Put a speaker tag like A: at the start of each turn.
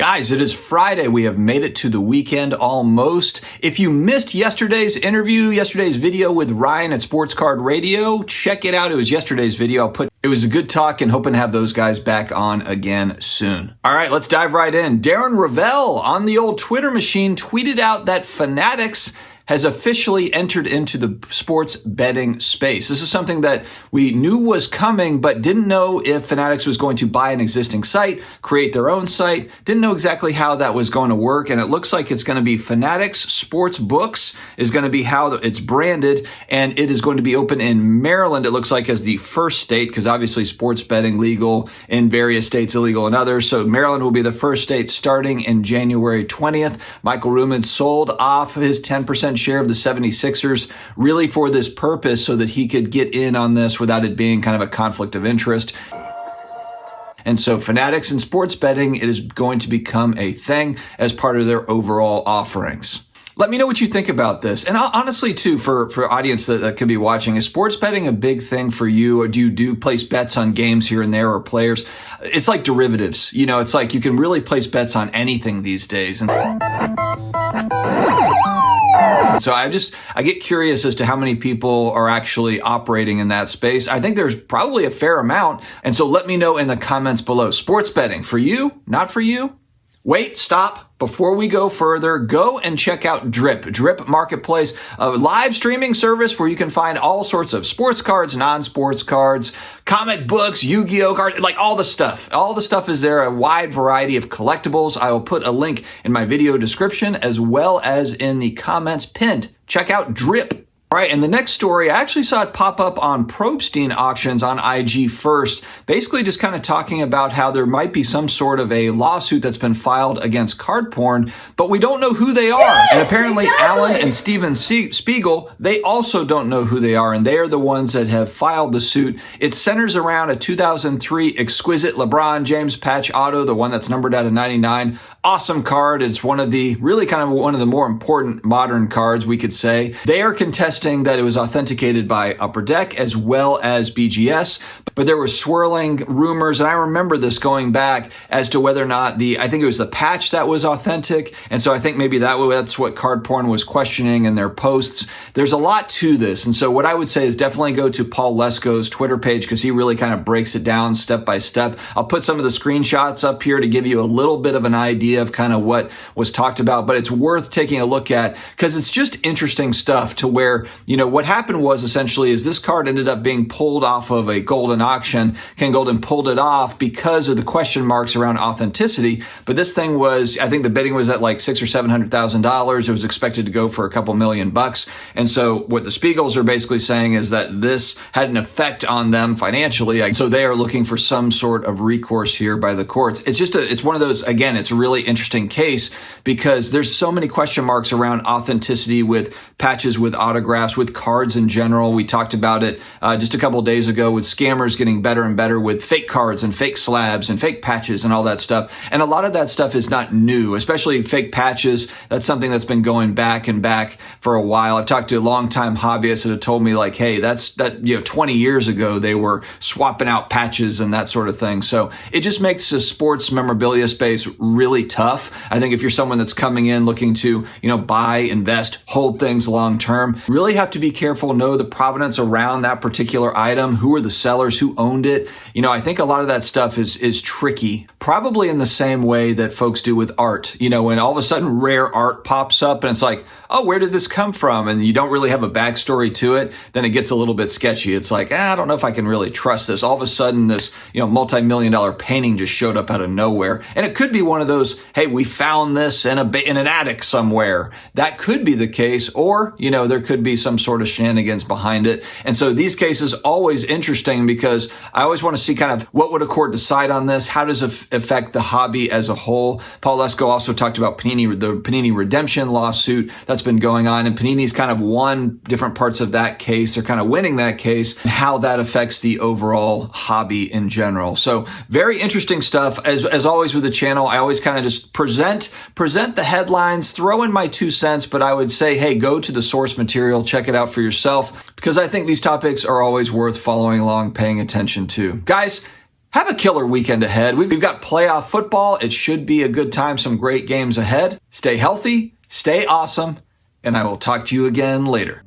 A: Guys, it is Friday. We have made it to the weekend almost. If you missed yesterday's interview, yesterday's video with Ryan at Sports Card Radio, check it out. It was yesterday's video. It was a good talk and hoping to have those guys back on again soon. All right, let's dive right in. Darren Ravel on the old Twitter machine tweeted out that Fanatics has officially entered into the sports betting space. This is something that we knew was coming, but didn't know if Fanatics was going to buy an existing site, create their own site, didn't know exactly how that was going to work. And it looks like it's going to be Fanatics Sports Books is going to be how it's branded. And it is going to be open in Maryland, it looks like, as the first state, because obviously sports betting legal in various states, illegal in others. So Maryland will be the first state starting in January 20th. Michael Ruman sold off his 10% share of the 76ers really for this purpose so that he could get in on this without it being kind of a conflict of interest. And so Fanatics and sports betting, it is going to become a thing as part of their overall offerings. Let me know what you think about this. And honestly, too, for audience that could be watching, is sports betting a big thing for you? Or do you place bets on games here and there or players? It's like derivatives. You know, it's like you can really place bets on anything these days. And so I get curious as to how many people are actually operating in that space. I think there's probably a fair amount. And so let me know in the comments below. Sports betting, for you, not for you? Wait, stop. Before we go further, go and check out Drip. Drip Marketplace, a live streaming service where you can find all sorts of sports cards, non-sports cards, comic books, Yu-Gi-Oh cards, like all the stuff. All the stuff is there, a wide variety of collectibles. I will put a link in my video description as well as in the comments pinned. Check out Drip. All right, and the next story, I actually saw it pop up on Probstein Auctions on IG first, basically just kind of talking about how there might be some sort of a lawsuit that's been filed against CardPorn, but we don't know who they are. Yes, and apparently exactly. Alan and Steven Spiegel, they also don't know who they are, and they are the ones that have filed the suit. It centers around a 2003 exquisite LeBron James patch auto, the one that's numbered out of 99. Awesome card. It's one of the more important modern cards, we could say. They are contesting that it was authenticated by Upper Deck as well as BGS, but there were swirling rumors, and I remember this going back as to whether or not I think it was the patch that was authentic, and so I think maybe that's what CardPorn was questioning in their posts. There's a lot to this, and so what I would say is definitely go to Paul Lesko's Twitter page because he really kind of breaks it down step by step. I'll put some of the screenshots up here to give you a little bit of an idea of kind of what was talked about, but it's worth taking a look at because it's just interesting stuff to where, you know, what happened was essentially is this card ended up being pulled off of a Golden auction. Ken Golden pulled it off because of the question marks around authenticity, but this thing was, I think the bidding was at like $600,000 or $700,000. It was expected to go for a couple $1,000,000. And so what the Spiegels are basically saying is that this had an effect on them financially. So they are looking for some sort of recourse here by the courts. It's one of those, again, it's a really interesting case because there's so many question marks around authenticity with patches, with autographs, with cards in general. We talked about it just a couple of days ago with scammers getting better and better with fake cards and fake slabs and fake patches and all that stuff. And a lot of that stuff is not new, especially fake patches. That's something that's been going back and back for a while. I've talked to longtime hobbyists that have told me like, hey, that 20 years ago, they were swapping out patches and that sort of thing. So it just makes the sports memorabilia space really tough. I think if you're someone that's coming in looking to, buy, invest, hold things long term, really have to be careful, know the provenance around that particular item, who are the sellers, who owned it. I think a lot of that stuff is tricky, probably in the same way that folks do with art. When all of a sudden rare art pops up and it's like, oh, where did this come from? And you don't really have a backstory to it, then it gets a little bit sketchy. It's like, I don't know if I can really trust this. All of a sudden, this, multi-million-dollar painting just showed up out of nowhere. And it could be one of those, hey, we found this in an attic somewhere. That could be the case. Or, there could be some sort of shenanigans behind it. And so these cases always interesting because I always want to see kind of what would a court decide on this? How does it affect the hobby as a whole? Paul Lesko also talked about the Panini redemption lawsuit that's been going on, and Panini's kind of won different parts of that case. They're kind of winning that case and how that affects the overall hobby in general. So very interesting stuff. As always with the channel, I always kind of just present the headlines, throw in my 2 cents, but I would say, hey, go to the source material, check it out for yourself, because I think these topics are always worth following along, paying attention to. Guys, Have a killer weekend ahead. We've got playoff football. It should be a good time. Some great games ahead. Stay healthy, stay awesome, and I will talk to you again later.